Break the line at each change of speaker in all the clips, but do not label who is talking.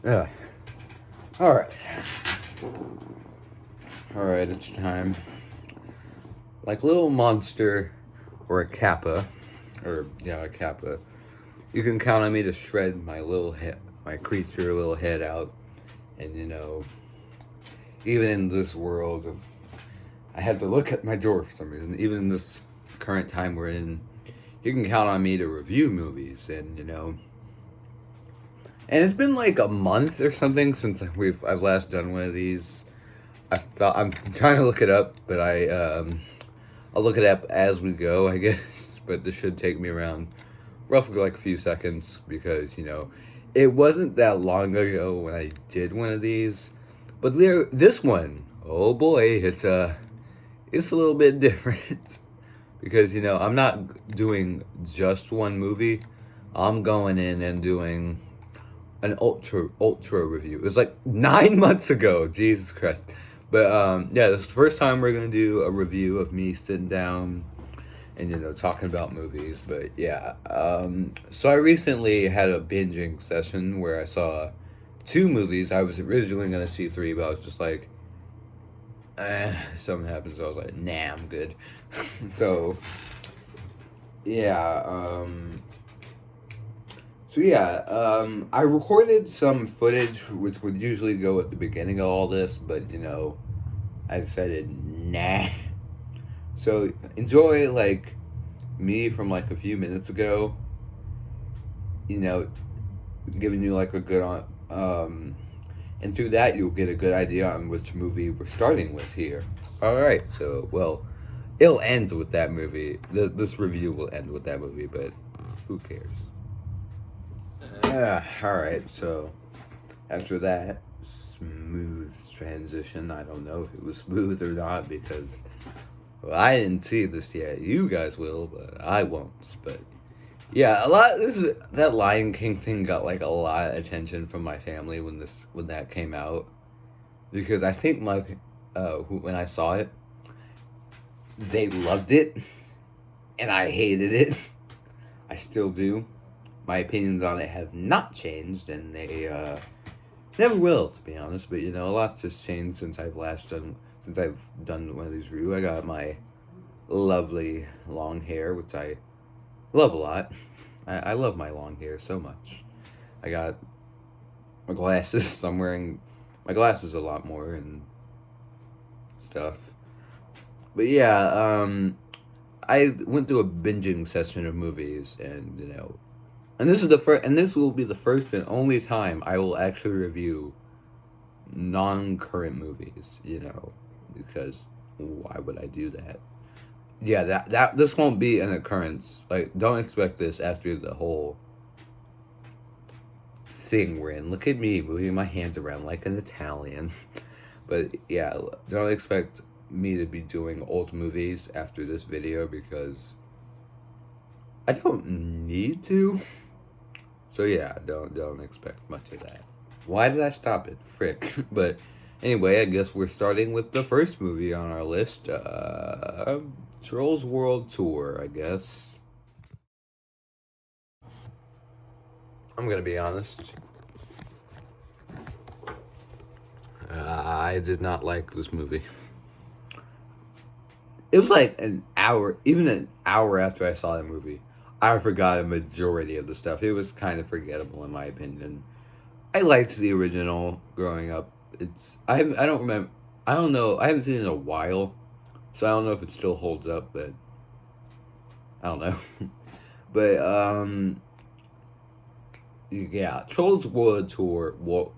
Yeah. All right. All right. It's time. Like little monster, or a kappa, or yeah, a kappa. You can count on me to shred my little head, my creature little head out, and even in this world of, I had to look at my door for some reason. Even in this current time we're in, you can count on me to review movies, and it's been like a month or something since I've last done one of these. I'm trying to look it up, but I'll look it up as we go, I guess. But this should take me around roughly like a few seconds because it wasn't that long ago when I did one of these, but this one, oh boy, it's a little bit different because I'm not doing just one movie. I'm going in and doing an ultra review. It was like 9 months ago. Jesus Christ. But yeah, this is the first time we're gonna do a review of me sitting down and talking about movies. But yeah, so I recently had a binging session where I saw two movies. I was originally gonna see three, but I was just like, something happened, so I was like, nah, I'm good. so yeah, I recorded some footage which would usually go at the beginning of all this, but I decided nah. So enjoy like me from like a few minutes ago, you know, giving you like a good and through that you'll get a good idea on which movie we're starting with here. All right, so well, it'll end with that movie. This review will end with that movie, but who cares? All right, so after that smooth transition, I don't know if it was smooth or not because I didn't see this yet. You guys will, but I won't. But yeah, that Lion King thing got like a lot of attention from my family when that came out because I think when I saw it, they loved it and I hated it. I still do. My opinions on it have not changed, and they never will, to be honest. But a lot's just changed since I've done one of these reviews. I got my lovely long hair, which I love a lot. I love my long hair so much. I got my glasses. I'm wearing my glasses a lot more and stuff. But yeah, I went through a binging session of movies, and this will be the first and only time I will actually review non-current movies. Because why would I do that? Yeah, that this won't be an occurrence. Like, don't expect this after the whole thing we're in. Look at me moving my hands around like an Italian. But yeah, don't expect me to be doing old movies after this video because I don't need to. So yeah, don't expect much of that. Why did I stop it? Frick. But anyway, I guess we're starting with the first movie on our list. Trolls World Tour, I guess. I'm gonna be honest. I did not like this movie. It was like even an hour after I saw the movie, I forgot a majority of the stuff. It was kind of forgettable in my opinion. I liked the original growing up. I don't remember. I don't know. I haven't seen it in a while, so I don't know if it still holds up. But I don't know. but yeah, Trolls World Tour. What?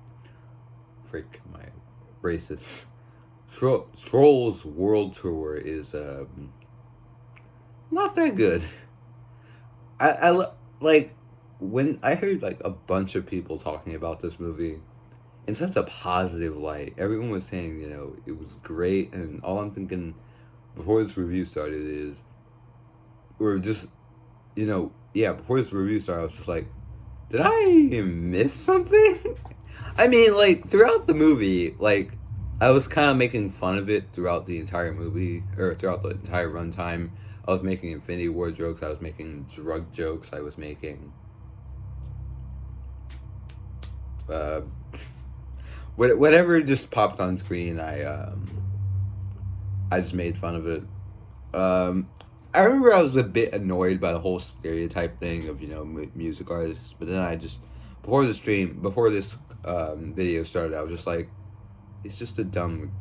Freak my racist. Trolls World Tour is not that good. Like when I heard like a bunch of people talking about this movie in such a positive light. Everyone was saying it was great, and all I'm thinking before this review started is, or just yeah, before this review started, I was just like, did I miss something? I mean, like throughout the movie, like I was kind of making fun of it throughout the entire movie, or throughout the entire runtime. I was making Infinity War jokes. I was making drug jokes. I was making whatever just popped on screen, I just made fun of it. Um, I remember I was a bit annoyed by the whole stereotype thing of music artists, but then I just before this video started, I was just like, it's just a dumb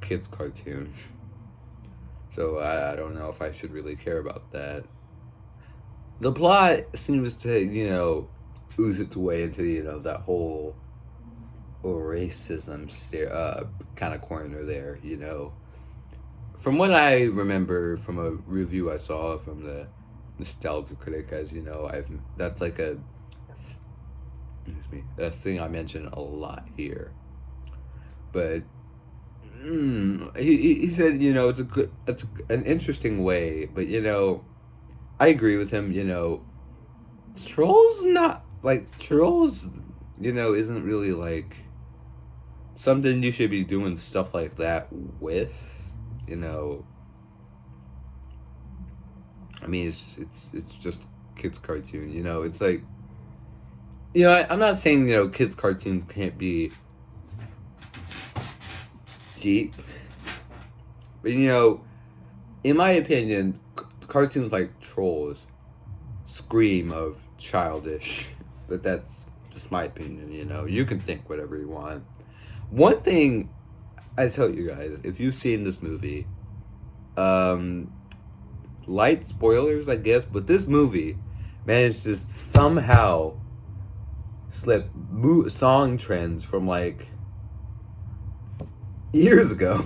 kids cartoon. So I don't know if I should really care about that. The plot seems to ooze its way into that whole racism kind of corner there. From what I remember from a review I saw from the Nostalgia Critic, as you know, that's like a thing I mention a lot here. But he said it's an interesting way, but I agree with him. Trolls isn't really like something you should be doing stuff like that with. I mean, it's just kids cartoon. It's like I'm not saying kids cartoons can't be deep, but in my opinion, cartoons like Trolls scream of childish. But that's just my opinion. You can think whatever you want. One thing I tell you guys, if you've seen this movie, light spoilers, I guess, but this movie managed to somehow slip song trends from like years ago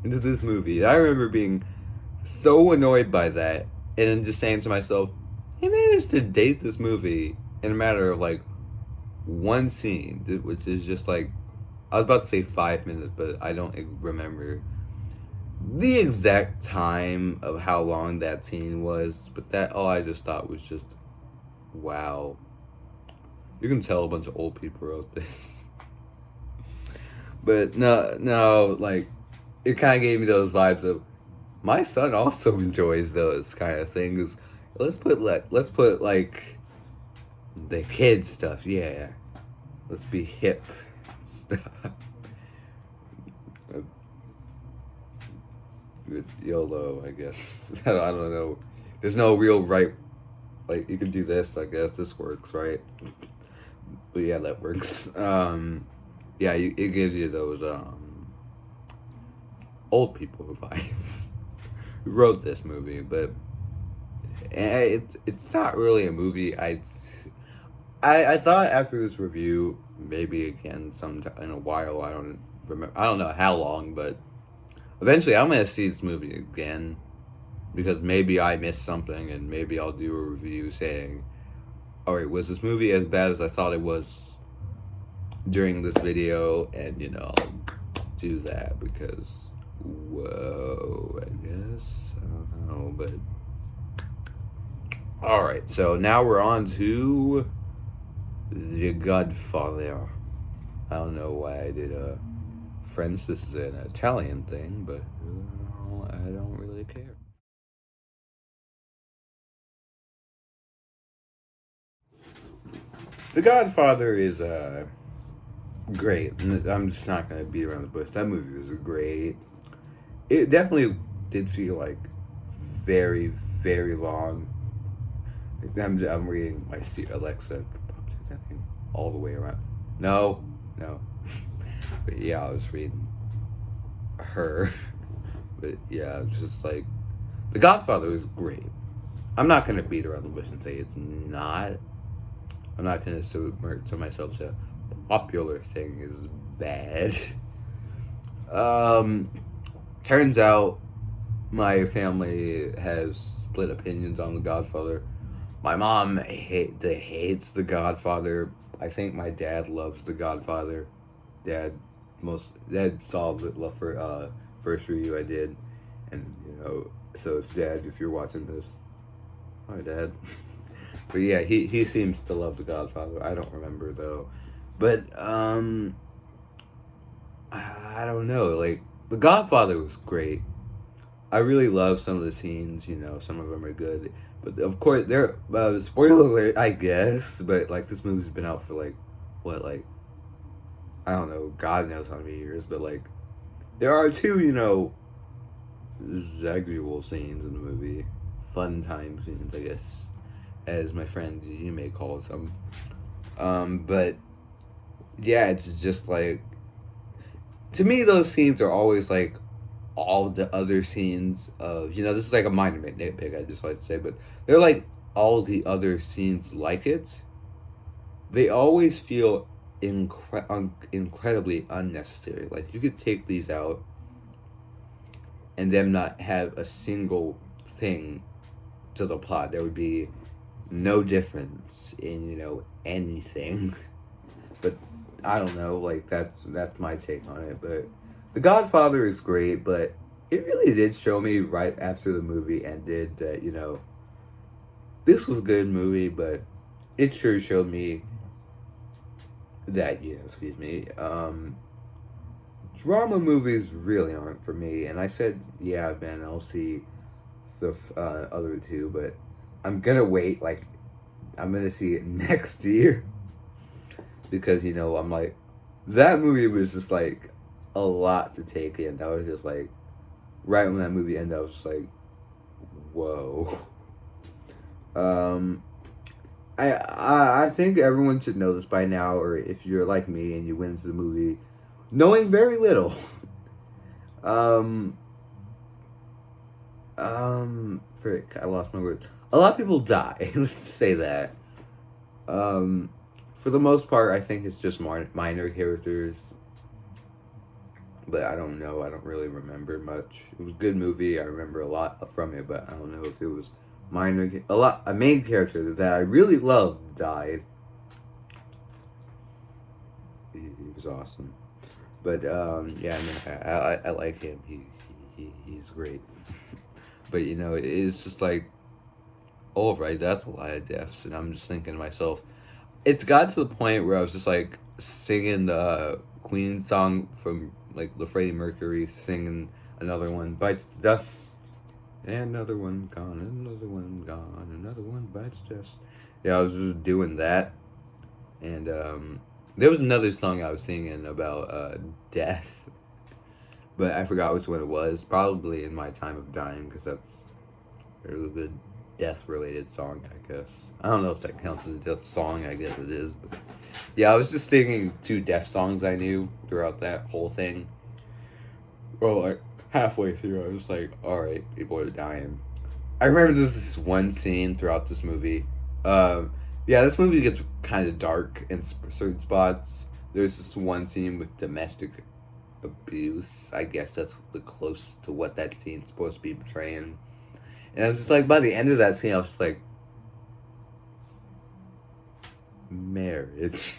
into this movie. I remember being so annoyed by that, and then just saying to myself, he managed to date this movie in a matter of like one scene, which is just like, I was about to say 5 minutes, but I don't remember the exact time of how long that scene was. But that all I just thought was just, wow. You can tell a bunch of old people wrote this. But no, like, it kind of gave me those vibes of, my son also enjoys those kind of things. Let's put like the kids stuff, yeah. Let's be hip stuff. YOLO, I guess. I don't know. There's no real right. Like, you can do this, I guess. This works, right? But yeah, that works. Yeah, it gives you those old people vibes. Who wrote this movie, but it's not really a movie. I thought after this review, maybe again sometime in a while. I don't remember. I don't know how long, but eventually I'm gonna see this movie again, because maybe I missed something, and maybe I'll do a review saying, all right, was this movie as bad as I thought it was during this video? And I'll do that, because whoa, I guess I don't know, but all right. So now we're on to The Godfather. I don't know why I did French. This is an Italian thing, but I don't really care. The Godfather is great. I'm just not gonna beat around the bush. That movie was great. It definitely did feel like very, very long. I'm reading my Alexa. That thing all the way around. No. But yeah, I was reading her. But yeah, it's just like, The Godfather was great. I'm not gonna beat around the bush and say it's not. I'm not gonna submit to myself to popular thing is bad. Turns out my family has split opinions on The Godfather. My mom hates The Godfather. I think my dad loves The Godfather. Dad saw the first review I did, and so Dad, if you're watching this, hi Dad. But yeah, he seems to love The Godfather. I don't remember though, but I don't know. Like, The Godfather was great. I really love some of the scenes. Some of them are good, but of course they're spoiler alert, I guess. But like, this movie's been out for like what, like I don't know, God knows how many years, but like, there are two, you know, sexual scenes in the movie. Fun time scenes, I guess, as my friend you may call them. But yeah, it's just like, to me, those scenes are always like all the other scenes of, you know, this is like a minor nitpick, I just like to say, but they're like all the other scenes like it. They always feel incredibly unnecessary. Like, you could take these out and them not have a single thing to the plot. There would be no difference in, you know, anything. But I don't know, like, that's my take on it. But The Godfather is great, but it really did show me right after the movie ended that, you know, this was a good movie, but it sure showed me that, you know, excuse me, drama movies really aren't for me. And I said, yeah, Ben, I'll see the other two, but I'm gonna wait, like, I'm gonna see it next year. Because, you know, I'm like, that movie was just like a lot to take in. I was just like, right when that movie ended, I was just like, whoa. I think everyone should know this by now, or if you're like me and you went into the movie knowing very little. Frick, I lost my words. A lot of people die. Let's say that. For the most part, I think it's just minor characters. But I don't know. I don't really remember much. It was a good movie. I remember a lot from it, but I don't know if it was minor. A main character that I really loved died. He was awesome. But yeah, I like him. He's great. But you know, it's just like, all right, that's a lot of deaths, and I'm just thinking to myself, it's got to the point where I was just like singing the Queen song from like the Freddie Mercury, singing another one bites the dust, another one gone, another one gone, another one bites dust. Yeah, I was just doing that, and there was another song I was singing about death, but I forgot which one it was. Probably In My Time of Dying, because that's a really good death-related song, I guess. I don't know if that counts as a death song. I guess it is, but yeah, I was just singing two death songs I knew throughout that whole thing. Well, like halfway through, I was like, "All right, people are dying." I remember this one scene throughout this movie. Yeah, this movie gets kind of dark in certain spots. There's this one scene with domestic abuse. I guess that's the close to what that scene's supposed to be portraying. And I was just like, by the end of that scene, I was just like, marriage.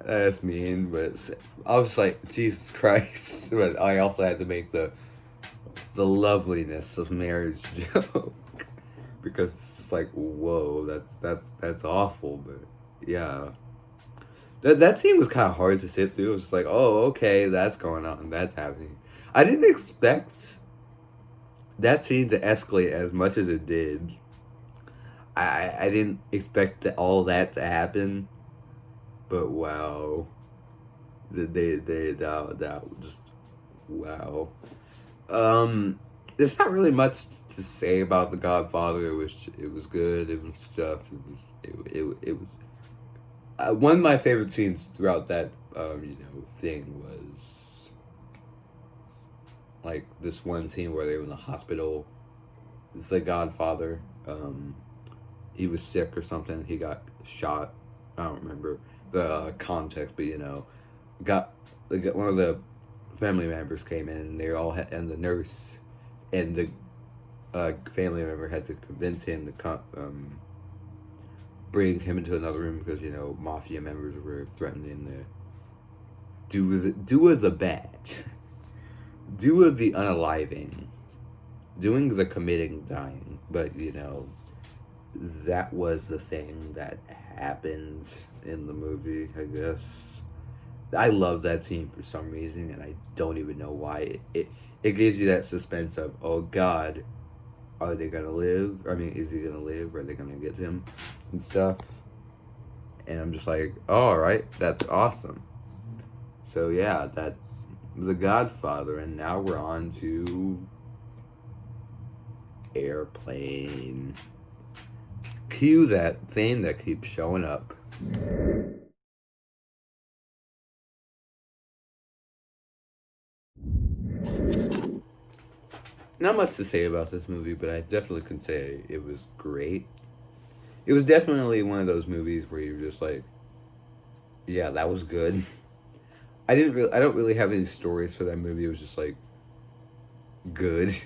That's mean, but I was just like, Jesus Christ. But I also had to make the loveliness of marriage joke. Because it's just like, whoa, that's awful, but yeah. That scene was kind of hard to sit through. It was just like, oh, okay, that's going on, that's happening. I didn't expect that scene to escalate as much as it did. I didn't expect all that to happen, but wow, that just wow. There's not really much to say about The Godfather. It was good. It was stuff. It was one of my favorite scenes throughout that thing was like this one scene where they were in the hospital. The Godfather, he was sick or something. He got shot. I don't remember the context, but you know, got one of the family members came in, and they all had, and the nurse and the family member had to convince him to bring him into another room because, you know, mafia members were threatening to do with the bad, do with the unaliving, doing the committing dying. But you know, that was the thing that happened in the movie, I guess. I love that scene for some reason, and I don't even know why. It gives you that suspense of, oh God, are they gonna live? I mean, is he gonna live? Are they gonna get him and stuff? And I'm just like, all right, that's awesome. So yeah, that's The Godfather, and now we're on to Airplane. Cue that thing that keeps showing up. Not much to say about this movie, but I definitely can say it was great. It was definitely one of those movies where you're just like, yeah, that was good. I don't really have any stories for that movie. It was just like good.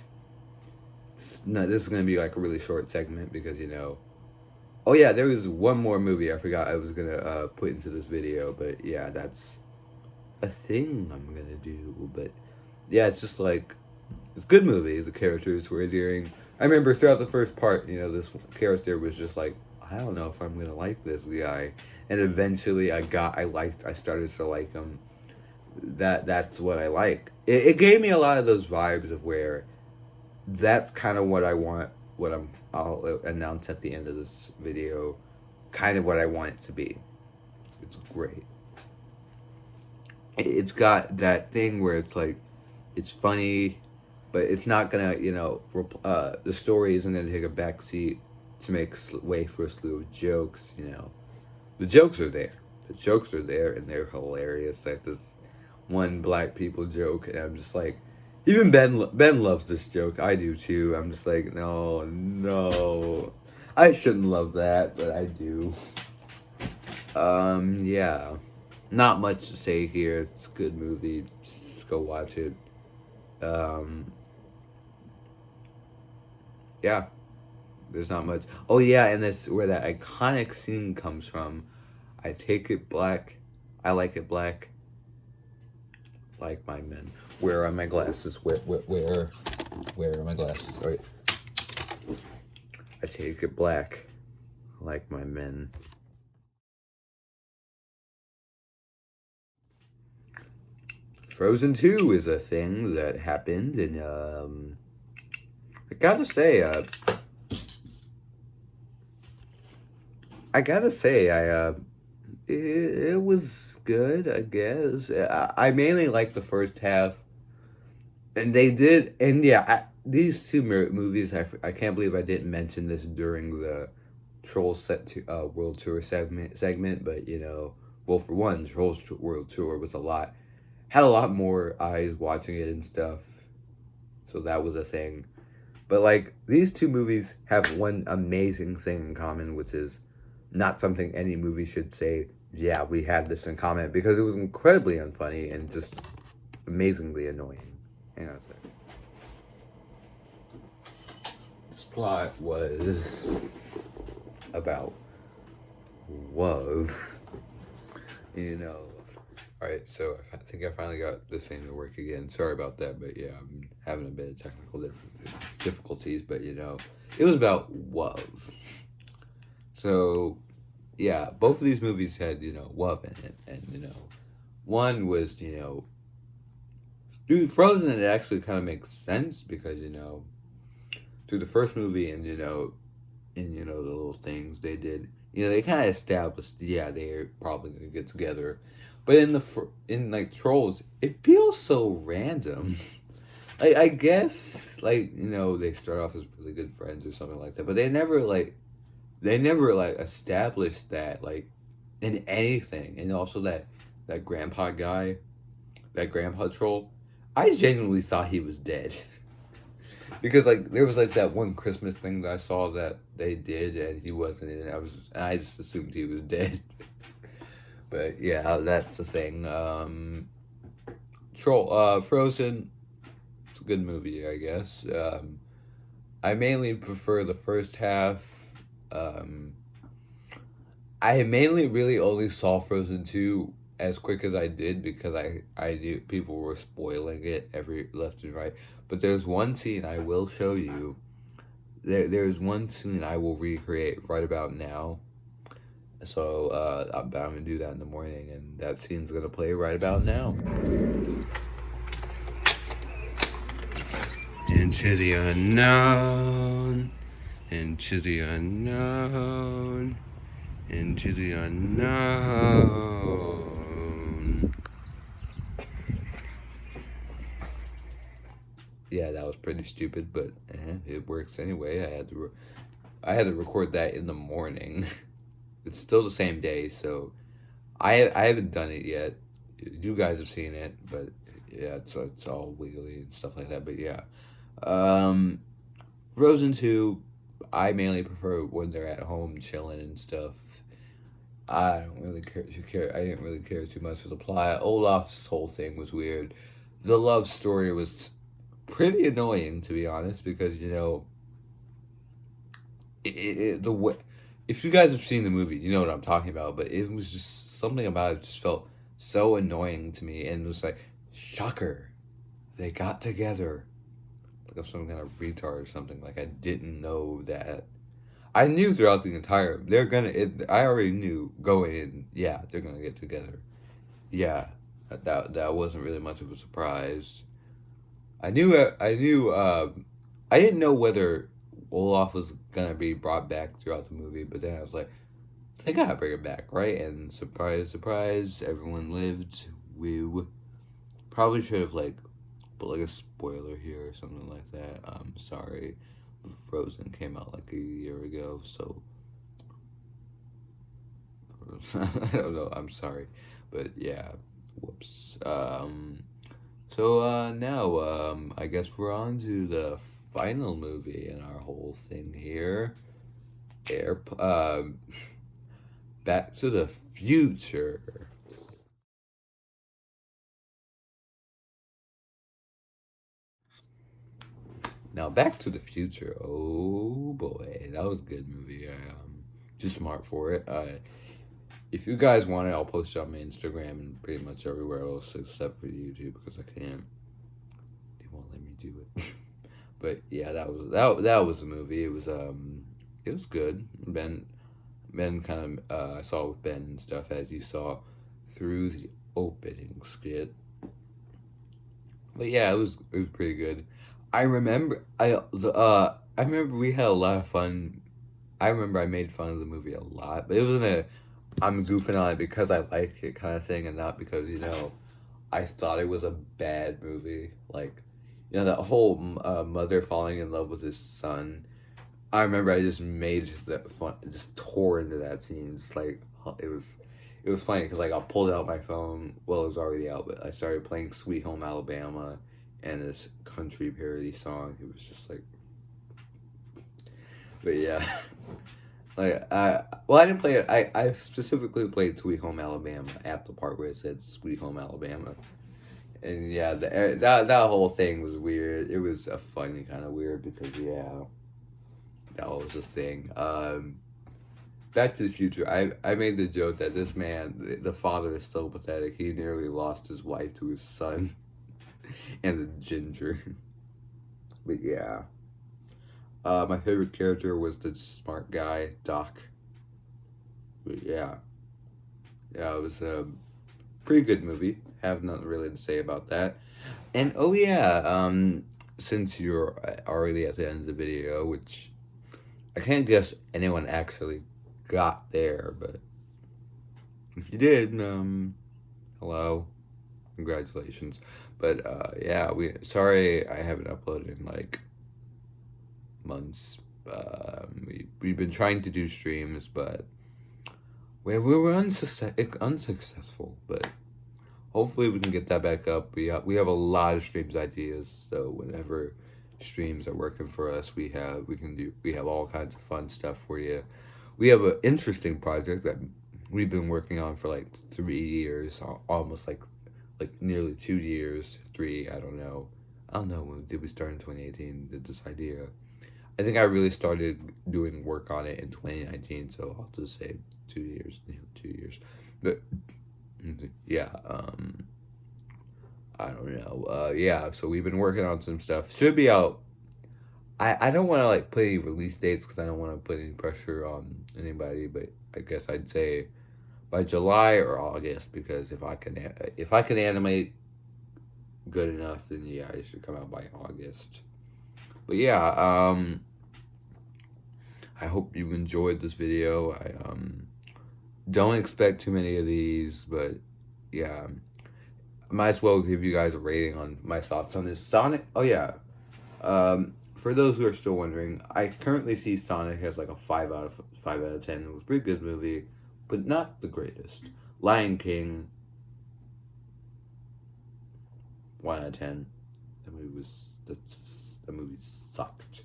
No, this is gonna be like a really short segment because oh yeah, there was one more movie I forgot I was gonna put into this video, but yeah, that's a thing I'm gonna do. But yeah, it's just like it's a good movie. The characters were endearing. I remember throughout the first part, this character was just like, I don't know if I'm gonna like this guy, and eventually I started to like him. That's what I like. It gave me a lot of those vibes of where that's kind of what I want. I'll announce at the end of this video, kind of what I want it to be. It's great. It's got that thing where it's like, it's funny, but it's not gonna, the story isn't gonna take a backseat to make way for a slew of jokes. The jokes are there. The jokes are there, and they're hilarious. Like this one black people joke, and I'm just like, even Ben loves this joke. I do too. I'm just like, no, I shouldn't love that, but I do. Yeah, not much to say here. It's a good movie. Just go watch it. Yeah, there's not much. Oh yeah, and that's where that iconic scene comes from. I take it black. I like it black. Like my men. Where are my glasses? Where are my glasses? All right. I take it black. Like my men. Frozen 2 is a thing that happened, and I gotta say, it was good, I guess. I mainly liked the first half, and they did, and yeah, these two movies, I can't believe I didn't mention this during the Trolls World Tour segment, but well, for one, Trolls World Tour was had a lot more eyes watching it and stuff, so that was a thing. But like, these two movies have one amazing thing in common, which is not something any movie should say, yeah, we have this in common, because it was incredibly unfunny and just amazingly annoying. Hang on a second. This plot was about love. Alright, so I think I finally got this thing to work again. Sorry about that, but yeah, I'm having a bit of technical difficulties, but it was about love. So, yeah, both of these movies had, love in it, and, one was, dude, Frozen, it actually kind of makes sense because, through the first movie and, the little things they did, they kind of established, yeah, they're probably going to get together. But in like Trolls, it feels so random. I guess, like, they start off as really good friends or something like that, but they never established that, like, in anything. And also that grandpa guy, that grandpa troll, I genuinely thought he was dead. Because, like, there was, like, that one Christmas thing that I saw that they did, and he wasn't in it. I just assumed he was dead. But, yeah, that's the thing. Frozen, it's a good movie, I guess. I mainly prefer the first half. I mainly really only saw Frozen 2 as quick as I did because I knew people were spoiling it every left and right. But there's one scene I will show you. There's one scene I will recreate right about now. So I'm gonna do that in the morning, and that scene's gonna play right about now. Into the unknown, into the unknown, Into the unknown. Yeah, that was pretty stupid, but it works anyway. I had to record that in the morning. It's still the same day, so I haven't done it yet. You guys have seen it, but yeah, it's all wiggly and stuff like that. But yeah, um, Frozen 2, I mainly prefer when they're at home chilling and stuff. I don't really care. I didn't really care too much for the plot. Olaf's whole thing was weird. The love story was pretty annoying, to be honest, because the way, if you guys have seen the movie, you know what I'm talking about. But it was just something about it just felt so annoying to me, and it was like, shocker, they got together. Like I'm some kind of retard or something. Like I didn't know that. I knew throughout the entire they're gonna. I already knew going in. Yeah, they're gonna get together. Yeah, that wasn't really much of a surprise. I knew. I knew. I didn't know whether Olaf was gonna be brought back throughout the movie, but then I was like, they gotta bring him back, right? And surprise, surprise, everyone lived. We probably should have put like a spoiler here or something like that. I'm sorry, Frozen came out like a year ago, so I don't know. I'm sorry, but yeah, whoops. So now I guess we're on to the final movie in our whole thing here. Air Back to the Future. Now Back to the Future. Oh boy, that was a good movie. I just smart for it. If you guys want it, I'll post it on my Instagram and pretty much everywhere else except for YouTube because I can't. They won't let me do it. But yeah, that was a movie. It was good. Ben kind of I saw with Ben and stuff as you saw through the opening skit. But yeah, it was pretty good. I remember we had a lot of fun. I remember I made fun of the movie a lot, but it wasn't a I'm goofing on it because I like it kind of thing, and not because I thought it was a bad movie. Like that whole mother falling in love with his son. I remember I just made that fun, just tore into that scene. Just like it was funny because like I pulled out my phone. Well, it was already out, but I started playing "Sweet Home Alabama" and this country parody song. It was just like, but yeah, I didn't play it. I specifically played "Sweet Home Alabama" at the part where it said "Sweet Home Alabama," and yeah, that whole thing was weird. It was a funny kind of weird because yeah, that was a thing. Back to the Future. I made the joke that this man, the father, is so pathetic. He nearly lost his wife to his son, and the ginger. But yeah, my favorite character was the smart guy, Doc. But yeah, yeah, it was a pretty good movie. Have nothing really to say about that. And oh yeah, since you're already at the end of the video, which I can't guess anyone actually got there, but if you did, hello, congratulations. But yeah, we sorry I haven't uploaded in like months. We've been trying to do streams, but we were unsuccessful. But hopefully we can get that back up. We have a lot of streams ideas, so whenever streams are working for us, we have all kinds of fun stuff for you. We have an interesting project that we've been working on for like 3 years, almost like nearly 2 years, three. I don't know. I don't know. When did we start in 2018? Did this idea? I think I really started doing work on it in 2019. So I'll just say 2 years, 2 years. But yeah, I don't know. Yeah. So we've been working on some stuff. Should be out. I don't want to like put any release dates because I don't want to put any pressure on anybody. But I guess I'd say by July or August because if I can animate good enough, then yeah, it should come out by August. But yeah, I hope you enjoyed this video. Don't expect too many of these, but yeah, might as well give you guys a rating on my thoughts on this. Sonic. Oh yeah. For those who are still wondering, I currently see Sonic as like a 5 out of 10. It was a pretty good movie, but not the greatest. Lion King, 1 out of 10. The movie sucked.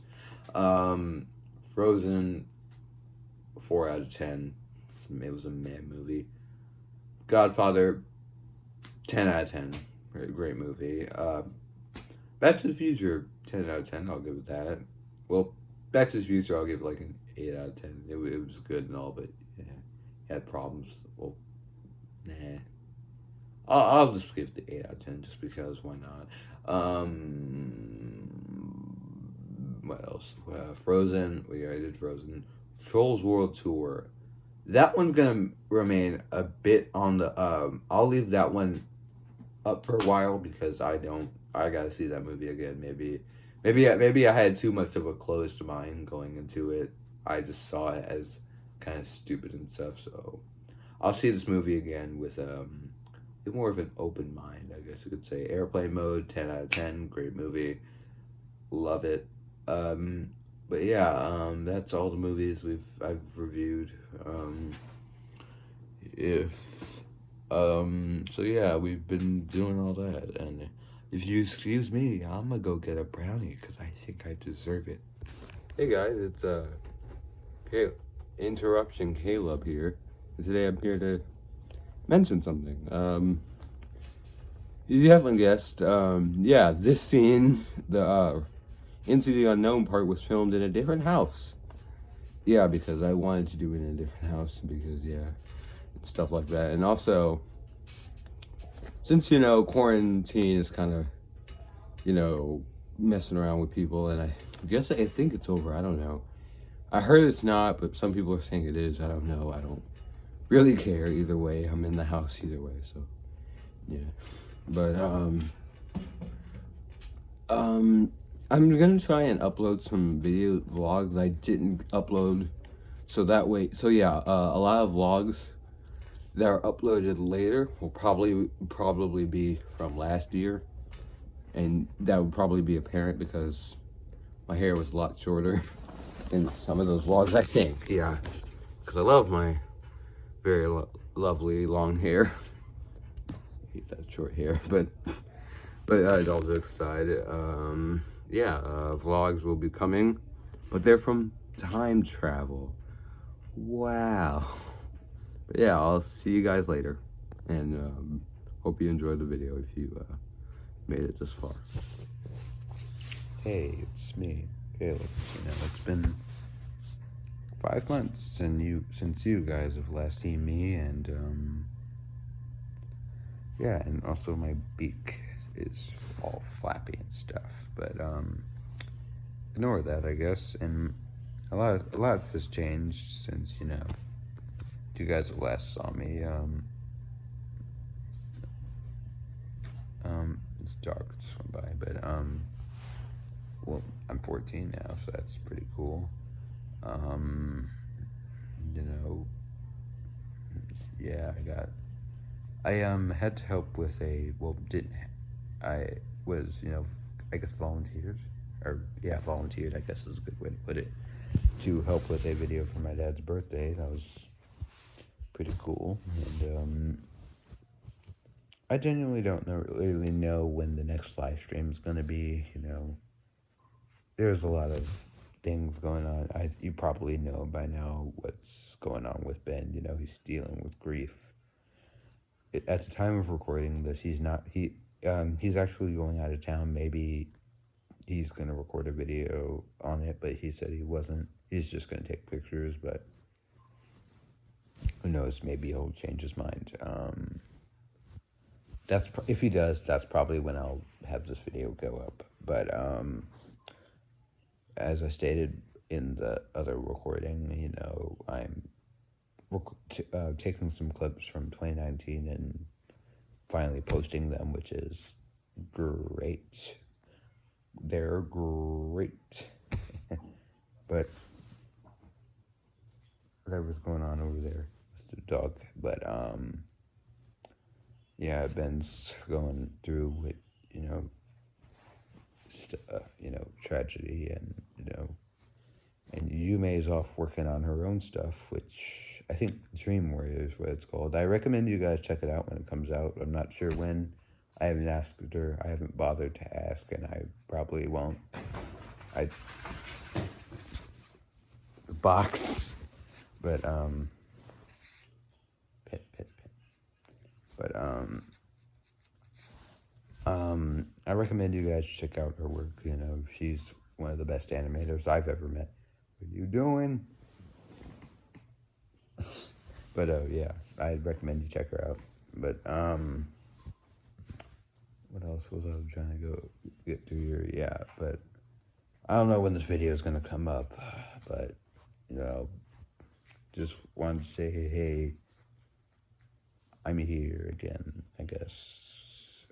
Frozen, 4 out of 10. It was a mad movie. Godfather, 10 out of 10. Great movie. Back to the Future, 10 out of 10. I'll give it that. Well, Back to the Future, I'll give it like an 8 out of 10. It was good and all, but yeah, it had problems. Well, nah. I'll just give it the 8 out of 10 just because why not? What else? Frozen. We already did Frozen. Trolls World Tour. That one's gonna remain a bit on the. I'll leave that one up for a while because I gotta see that movie again. Maybe I had too much of a closed mind going into it. I just saw it as kind of stupid and stuff. So I'll see this movie again with more of an open mind. I guess you could say. Airplane Mode, 10 out of 10. Great movie. Love it. But yeah, that's all the movies I've reviewed. If so yeah, we've been doing all that, and if you excuse me, I'm gonna go get a brownie because I think I deserve it. Hey guys, it's Interruption Caleb here. And today I'm here to mention something. You haven't guessed. Yeah, this scene, the Into the Unknown part, was filmed in a different house. Yeah, because I wanted to do it in a different house because yeah, stuff like that. And also, since quarantine is kind of messing around with people, and I think it's over. I don't know. I heard it's not, but some people are saying it is. I don't know. I don't really care either way. I'm in the house either way, so yeah. But I'm gonna try and upload some video vlogs I didn't upload, so that way. So yeah, a lot of vlogs that are uploaded later will probably be from last year, and that would probably be apparent because my hair was a lot shorter in some of those vlogs. I think, yeah, because I love my very lovely long hair. He's that short hair, but all jokes aside, yeah, vlogs will be coming, but they're from time travel. Wow. But yeah, I'll see you guys later, and hope you enjoyed the video if you made it this far. Hey, it's me, Caleb. It's been 5 months since you guys have last seen me, and yeah, and also my beak is all flappy and stuff, but ignore that, I guess. And a lot has changed since you guys last saw me. It's dark, just went by, but well, I'm 14 now, so that's pretty cool. Yeah, I had to help with I was, I guess volunteered, I guess is a good way to put it, to help with a video for my dad's birthday. That was pretty cool, and I genuinely don't really know when the next live stream is gonna be. There's a lot of things going on. You probably know by now what's going on with Ben. He's dealing with grief. At the time of recording this, he's actually going out of town. Maybe he's gonna record a video on it, but he said he wasn't. He's just gonna take pictures, but who knows? Maybe he'll change his mind. If he does, that's probably when I'll have this video go up. But as I stated in the other recording, I'm taking some clips from 2019 and finally posting them, which is great. They're great. But whatever's going on over there with the dog. But yeah, Ben's going through with tragedy, and and Yume is off working on her own stuff, which I think Dream Warrior is what it's called. I recommend you guys check it out when it comes out. I'm not sure when. I haven't asked her. I haven't bothered to ask, and I probably won't. The box, but pet. But I recommend you guys check out her work. She's one of the best animators I've ever met. What are you doing? But yeah, I'd recommend you check her out. But what else was I trying to get through here? Yeah, but I don't know when this video is gonna come up, but just wanted to say hey, I'm here again, I guess.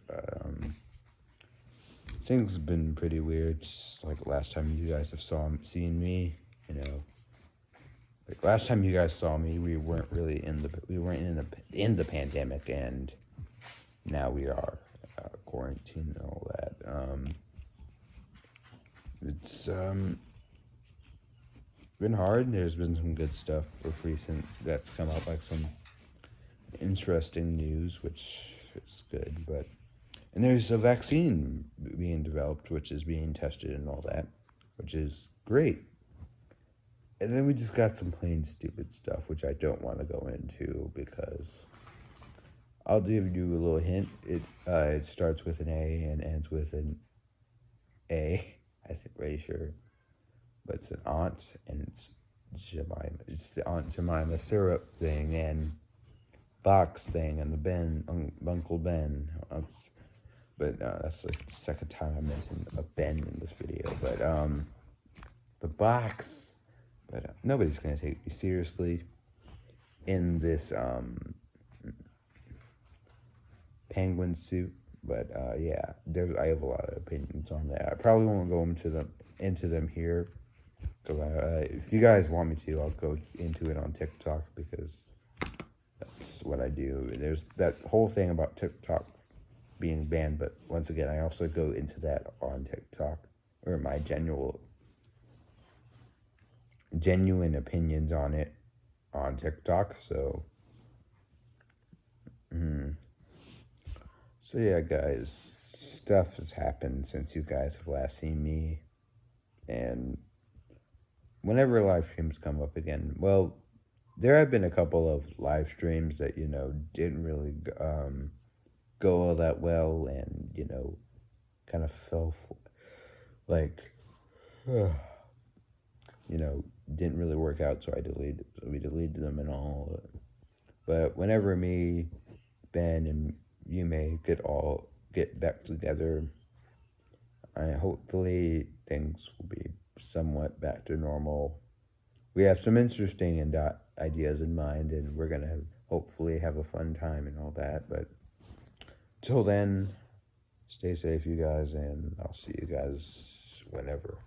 Things have been pretty weird. Just like last time you guys have seen me, like last time you guys saw me, we weren't really in the pandemic, and now we are quarantined and all that. It's been hard. There's been some good stuff of recent that's come up, like some interesting news, which is good. And there's a vaccine being developed, which is being tested and all that, which is great. And then we just got some plain stupid stuff, which I don't want to go into because I'll give you a little hint. It starts with an A and ends with an A. I think, pretty sure. But it's an Aunt, and it's Jemima. It's the Aunt Jemima syrup thing and box thing and the Uncle Ben. That's like the second time I mentioned a Ben in this video. But the box. But nobody's gonna take me seriously in this penguin suit. But yeah, I have a lot of opinions on that. I probably won't go into them here. If you guys want me to, I'll go into it on TikTok because that's what I do. There's that whole thing about TikTok being banned, but once again, I also go into that on TikTok, or my genuine opinions on it on TikTok. So yeah, guys, stuff has happened since you guys have last seen me, and whenever live streams come up again, well, there have been a couple of live streams that didn't really go all that well, and kind of fell didn't really work out, so we deleted them and all. But whenever me, Ben, and Yume get back together, hopefully things will be somewhat back to normal. We have some interesting ideas in mind, and we're gonna hopefully have a fun time and all that. But till then, stay safe, you guys, and I'll see you guys whenever.